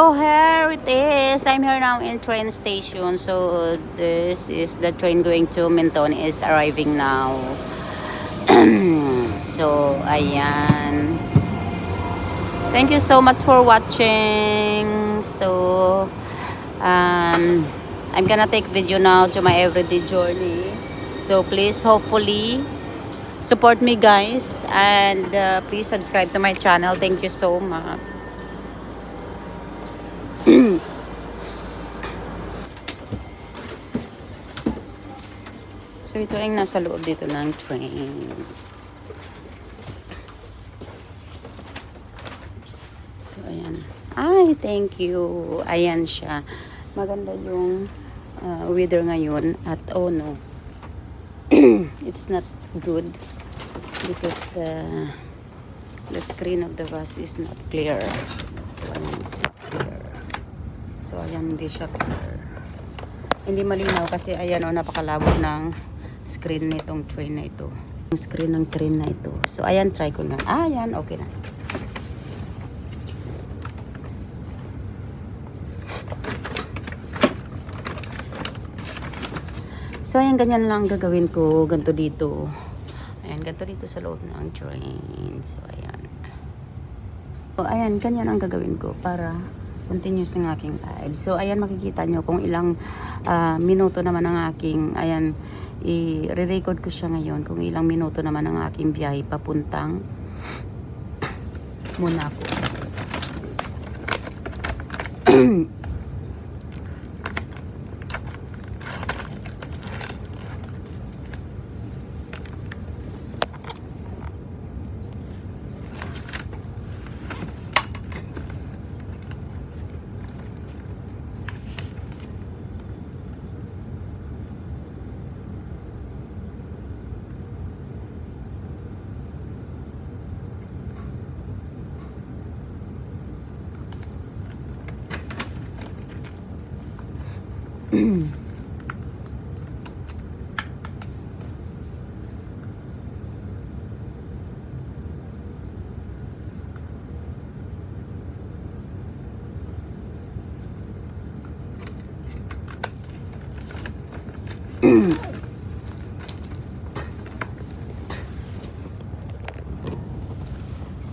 So here it is. I'm here now in train station. So this is the train going to Mentone is arriving now. So ayan. Thank you so much for watching. So I'm gonna take video now to my everyday journey. So please hopefully support me guys and please subscribe to my channel. Thank you so much. So ito yung nasa loob dito ng train. So ayan. Ay, thank you. Ayan siya. Maganda yung weather ngayon at oh no. It's not good because the screen of the bus is not clear. So ayan, it's not clear. So ayan, hindi siya clear. Hindi malinaw kasi ayan oh, napakalabo ng screen nitong train na ito. Ang screen ng train na ito. So ayan, try ko na. Ayan, okay na. So ayan, ganyan lang gagawin ko. Ganto dito. Ayan, ganto dito sa loob ng train. So ayan. So ayan, ganyan ang gagawin ko para continuous ng aking live. So ayan, makikita nyo kung ilang minuto naman ang aking, ayan, i-record ko siya ngayon kung ilang minuto naman ang aking biyahe papuntang Monaco.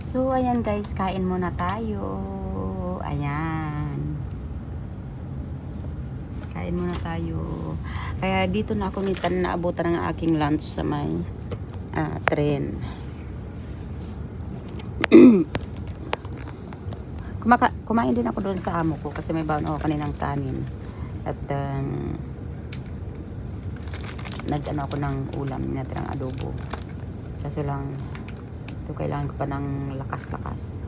So ayan guys, kain muna tayo. Ayan. Kain muna tayo. Kaya dito na ako minsan naabutan ng aking lunch sa may tren. Kumain din ako doon sa amo ko kasi may baon ako kaninang kanin. At nag-ano ako ng ulam, natirang adobo. Kaso lang ito kailangan ko pa ng lakas-lakas.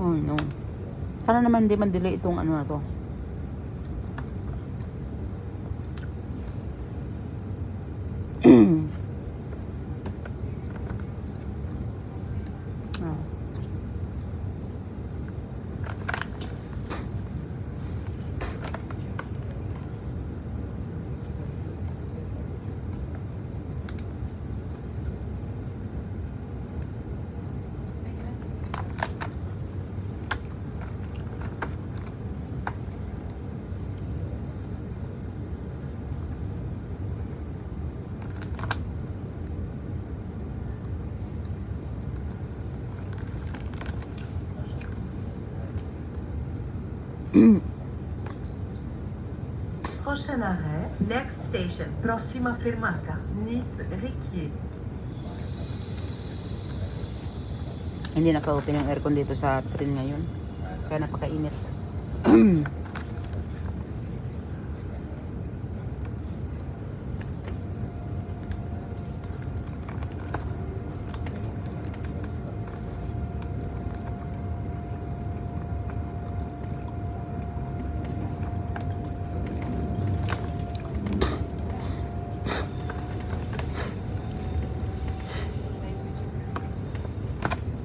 Oh no. Sana naman di man-delay itong ano na to. Prochain arrêt, next station, prossima fermata, Nice-Riquier. Hindi naka-open yung aircon dito sa train ngayon. Kaya napakainit.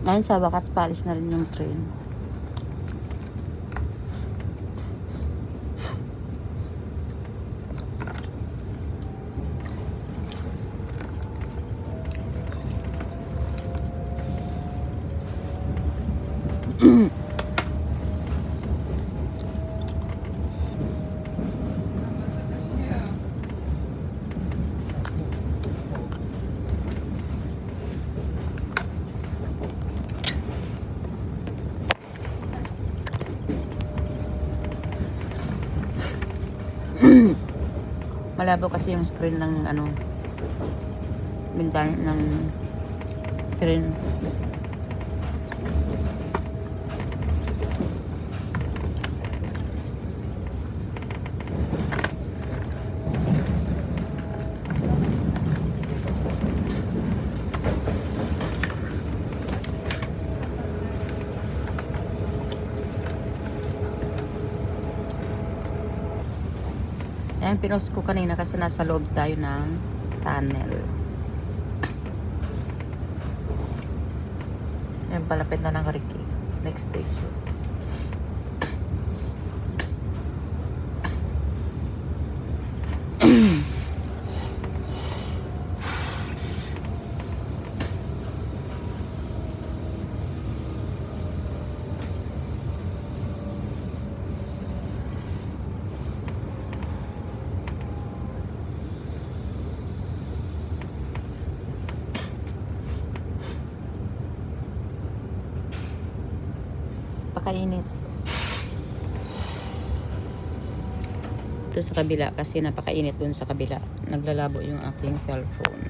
Ngayon sa wakas, palis na rin yung train. Malabo kasi yung screen ng ano, bintana ng train. Ayan, pinost ko kanina kasi nasa loob tayo ng tunnel. Ayan, palapit na ng Ricky. Next station. Pakainit. Ito sa kabila kasi napakainit dun sa kabila. Naglalabo yung aking cellphone.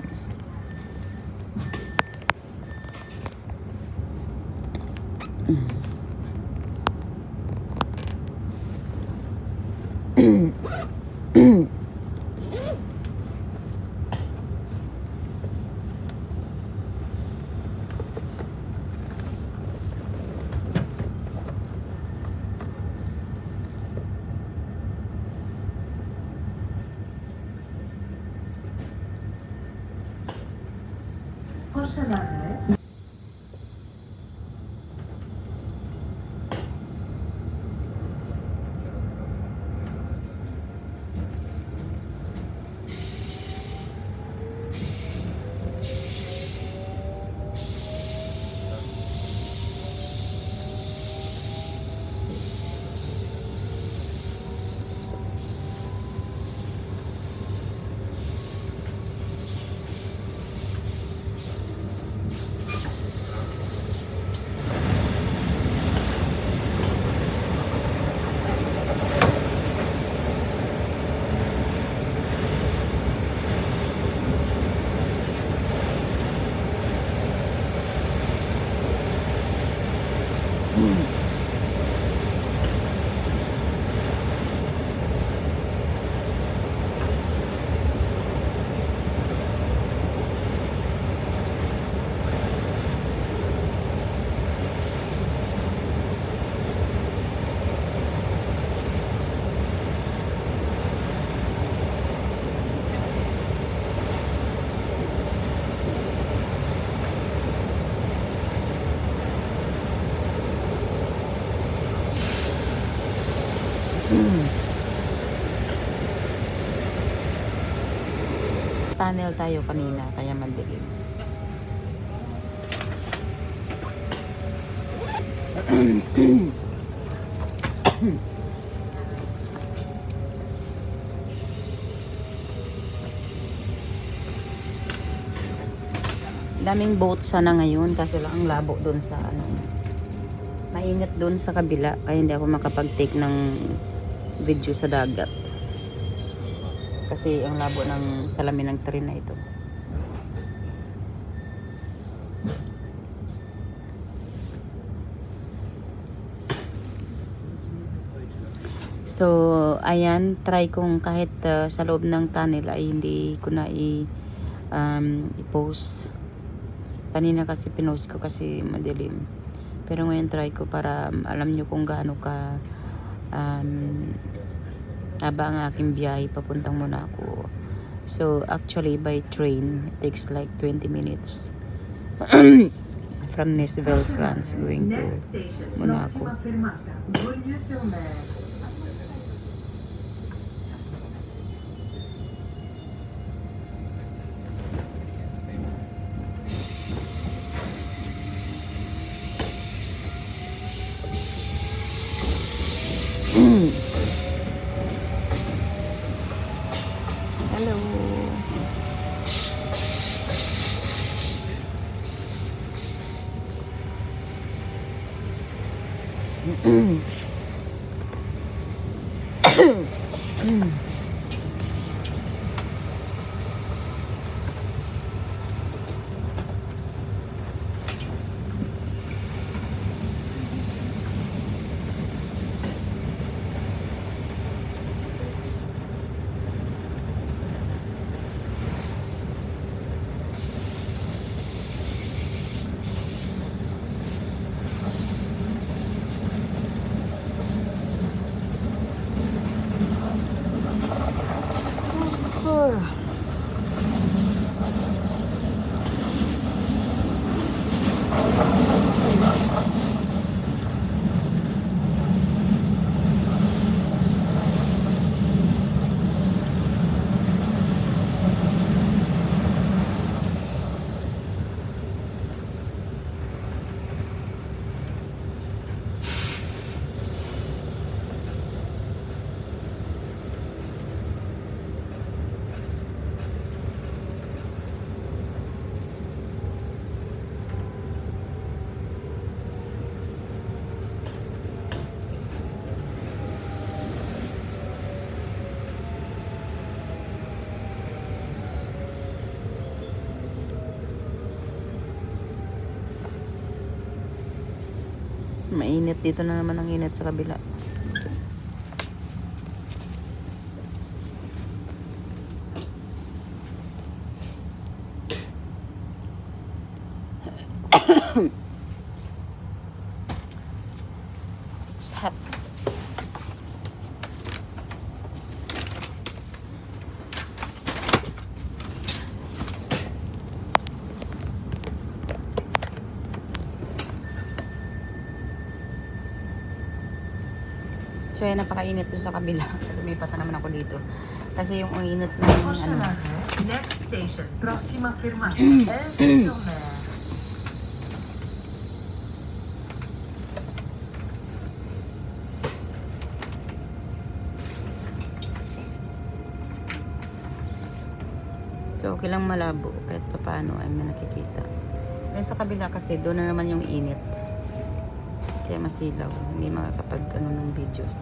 Prochain arrêt, Tunnel tayo kanina kaya madilim. Daming boat sana ngayon kasi lang ang labo doon sa ano. Mainit doon sa kabila kaya hindi ako makapag-take ng video sa dagat. Kasi ang labo ng salamin ng train na ito. So, ayan, try kong kahit sa loob ng tunnel ay hindi ko na i-post. Kanina kasi pinost ko kasi madilim. Pero ngayon try ko para alam nyo kung gaano ka haba ang aking biyahe papuntang Monaco. So, actually by train, it takes like 20 minutes from Niceville, France, going to Next station, Monaco. prossima fermata, Beaulieu-sur-Mer. Hello. Mainit dito na naman ang init sa kabila. It's hot. So, yan, napakainit doon sa kabila. Lumipat na naman ako dito. Kasi yung init na Prochain ano. arrêt, next station, prossima fermata, Elbe-sur-Mer. So, okay lang malabo. Kahit paano ay may nakikita. Pero sa kabila kasi, doon na naman yung init. Kaya masilaw. Hindi makakapag ano ng videos.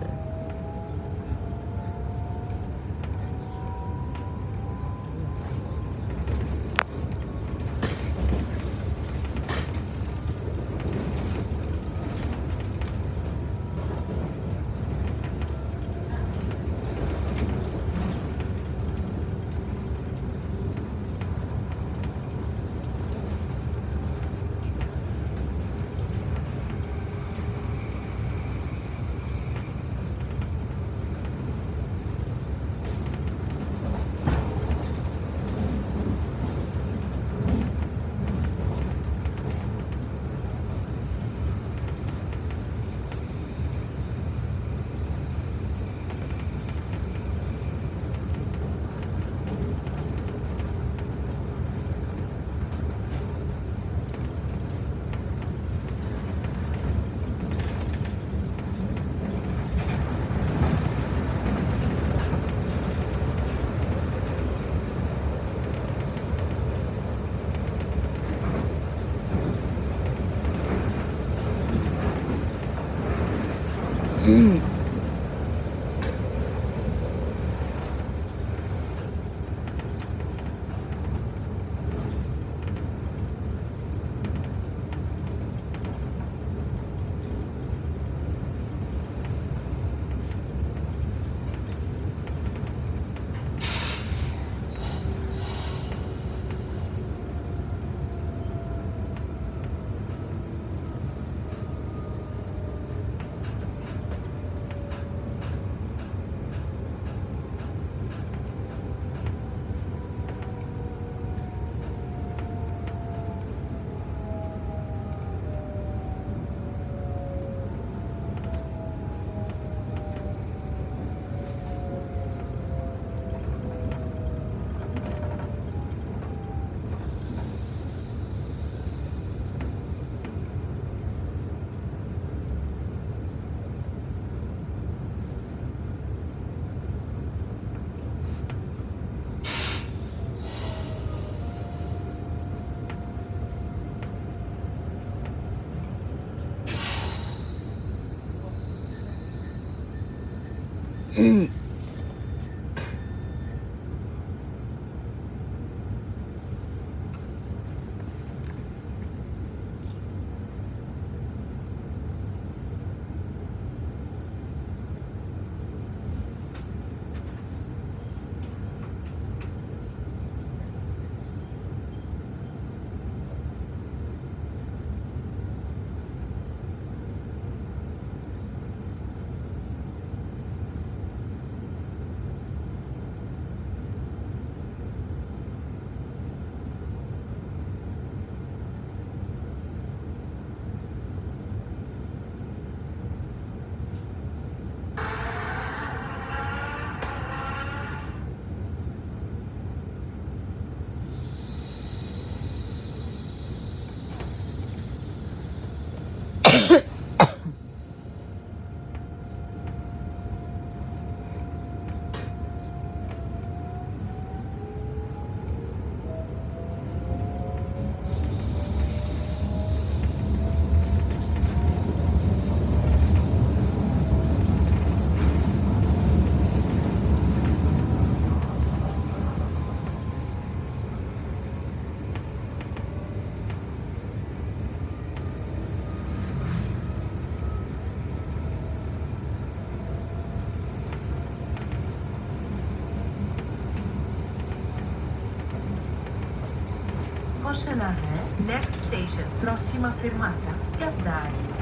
Oceanare, next station, prossima fermata, Gaddari.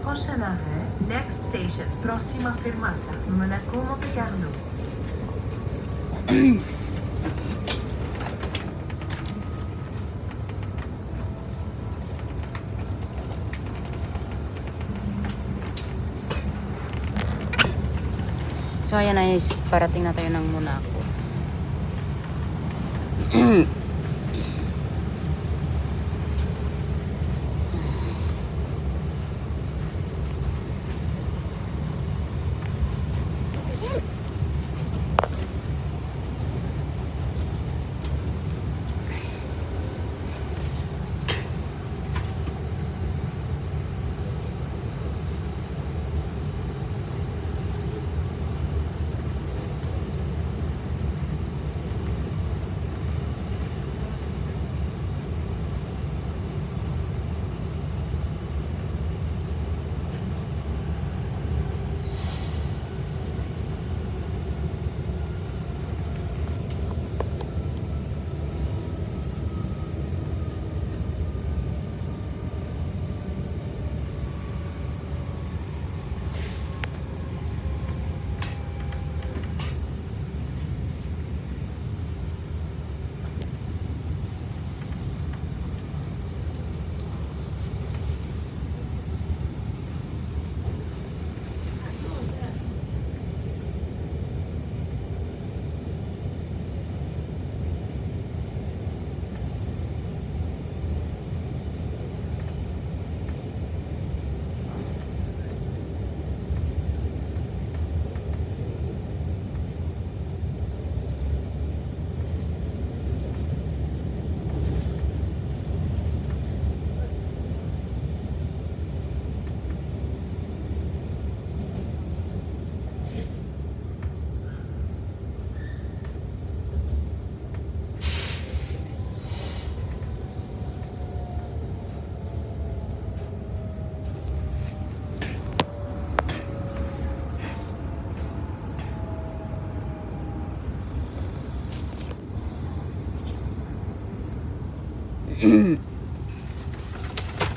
Prochain arrêt, next station, prossima fermata, Monaco Monte Carlo. So ayan na is parating na tayo ng Monaco.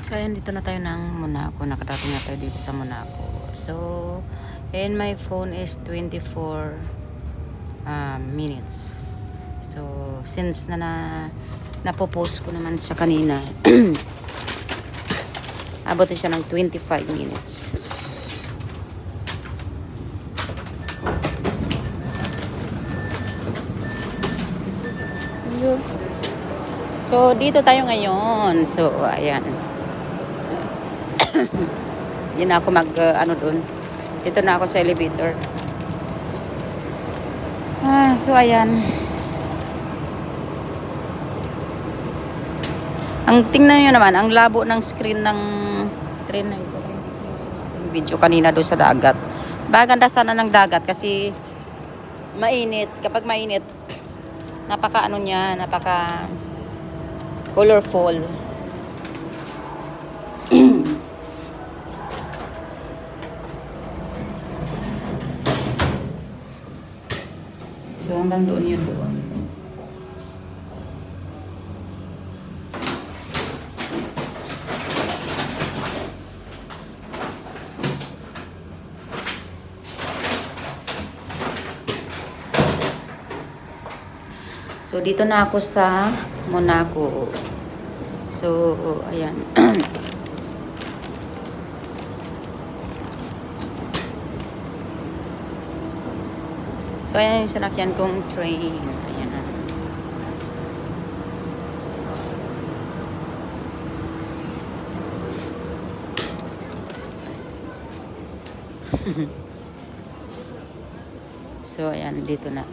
So ayan, dito na tayo ng Monaco. Nakadating na tayo dito sa Monaco. So and my phone is 24 minutes. So since napopost ko naman siya kanina, abot na siya ng 25 minutes. So dito tayo ngayon. So ayan. Yan ako ano doon. Dito na ako sa elevator. So ayan. Ang tingnan nyo naman, ang labo ng screen ng train na ito. Yung video kanina doon sa dagat. Baganda sana ng dagat kasi mainit. Kapag mainit, napaka colorful. So hanggang doon yun doon. So dito na ako sa Monaco. So ayan. So ayan yung sinakyan kong train. Ayan na. So, ayan, dito na.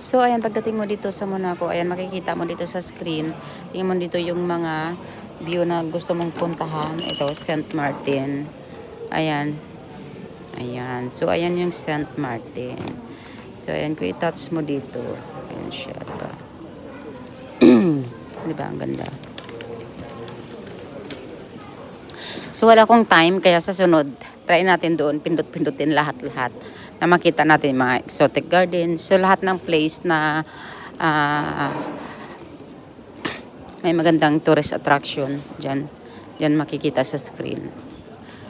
So, ayan, pagdating mo dito sa Monaco, ayan, makikita mo dito sa screen. Tingnan mo dito yung mga view na gusto mong puntahan. Ito, St. Martin. Ayan. Ayan. So, ayan yung St. Martin. So, ayan, kung i-touch mo dito. Ayan siya, diba? Diba, ang ganda. So, wala akong time, kaya sa sunod, try natin doon, pindot-pindutin lahat-lahat na makita natin mga exotic gardens. So, lahat ng place na may magandang tourist attraction dyan. Dyan makikita sa screen.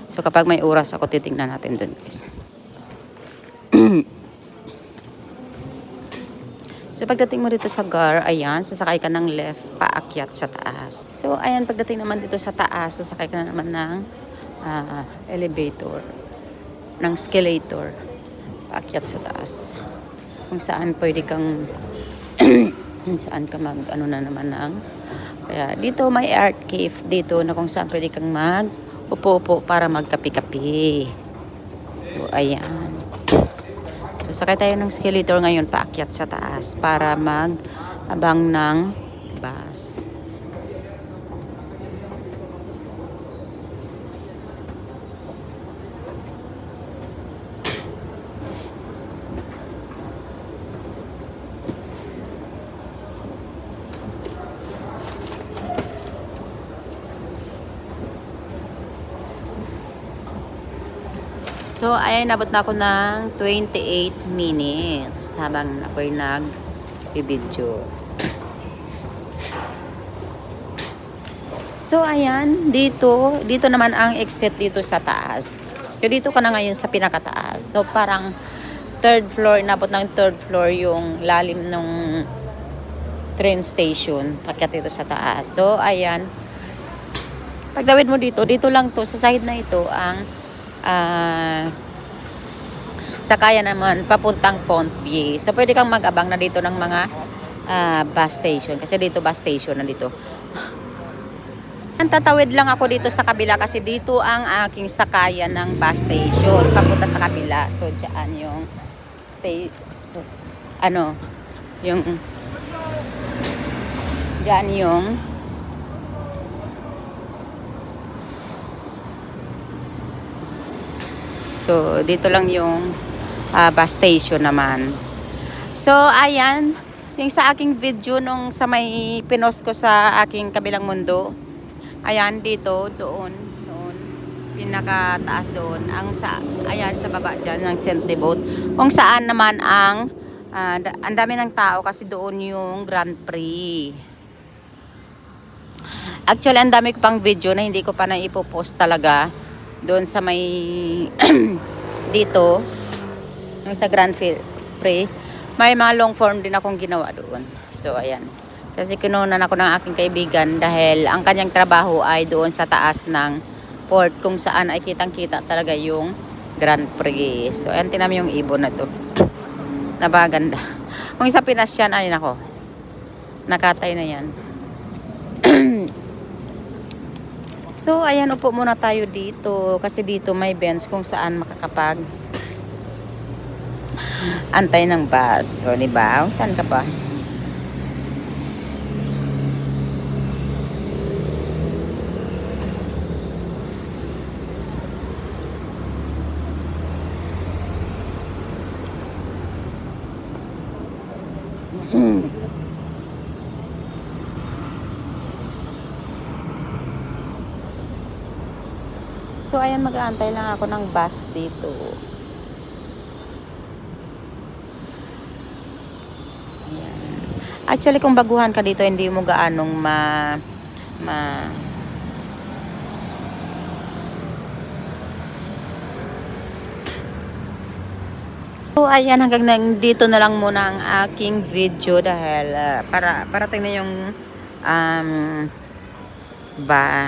So, kapag may oras ako, titingnan natin doon, guys. So, pagdating mo dito sa GAR, ayan, sasakay ka ng left, paakyat sa taas. So, ayan, pagdating naman dito sa taas, sasakay ka na naman ng elevator, ng escalator, paakyat sa taas. Kung saan pwede kang, saan ka mag, ano na naman ng, kaya dito may art cave dito na kung saan pwede kang mag, upo-upo para magkapi-kapi. So, ayan. So, sakay tayo ng escalator ngayon, paakyat sa taas para mag-abang ng bus. So, ayan, nabot na ako ng 28 minutes habang ako'y nag-video. So, ayan, dito naman ang exit dito sa taas. So, dito ka na ngayon sa pinakataas. So, parang third floor, nabot ng third floor yung lalim ng train station. Pakyat dito sa taas. So, ayan. Pagdawid mo dito lang to, sa side na ito, ang sakayan naman papuntang Fontvier. So, pwede kang mag-abang na dito ng mga bus station. Kasi dito bus station na dito. Tatawid lang ako dito sa kabila kasi dito ang aking sakayan ng bus station. Papunta sa kabila. So, dyan yung dyan yung so, dito lang yung bus station naman. So, ayan. Yung sa aking video nung sa may pinost ko sa aking kabilang mundo. Ayan, dito, doon. Pinakataas doon. Ayan, sa baba dyan, ng Saint Devote. Kung saan naman ang dami ng tao kasi doon yung Grand Prix. Actually, ang dami ko pang video na hindi ko pa na ipopost talaga. Doon sa may dito yung sa Grand Prix may mga long form din akong ginawa doon. So ayan, kasi kinunan ako ng aking kaibigan dahil ang kanyang trabaho ay doon sa taas ng port kung saan ay kitang kita talaga yung Grand Prix. So ayan, tinami yung ibon na to, napaganda. Kung sa Pinas yan, ay nako, nakatay na yan. So, ayan, upo muna tayo dito. Kasi dito may bench kung saan makakapag antay ng bus. So, diba? Saan ka pa? So, ayan, mag-aantay lang ako ng bus dito. Ayan. Actually, kung baguhan ka dito, hindi mo gaanong So, ayan, hanggang dito na lang muna ang aking video dahil para tingnan yung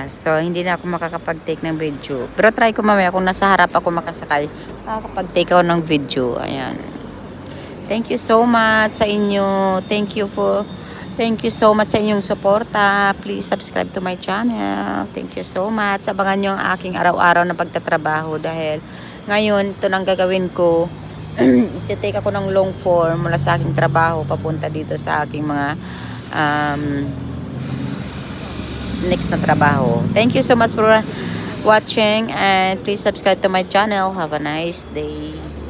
So hindi na ako makakapag-take ng video. Pero try ko mamaya kung nasa harap ako makasakay, makakapag-take ako ng video. Ayan. Thank you so much sa inyo. Thank you so much sa inyong suporta. Please subscribe to my channel. Thank you so much. Abangan nyo ang aking araw-araw na pagtatrabaho dahil ngayon ito nang gagawin ko. Iti-take ako ng long form mula sa aking trabaho papunta dito sa aking mga next na trabaho. Thank you so much for watching and please subscribe to my channel. Have a nice day.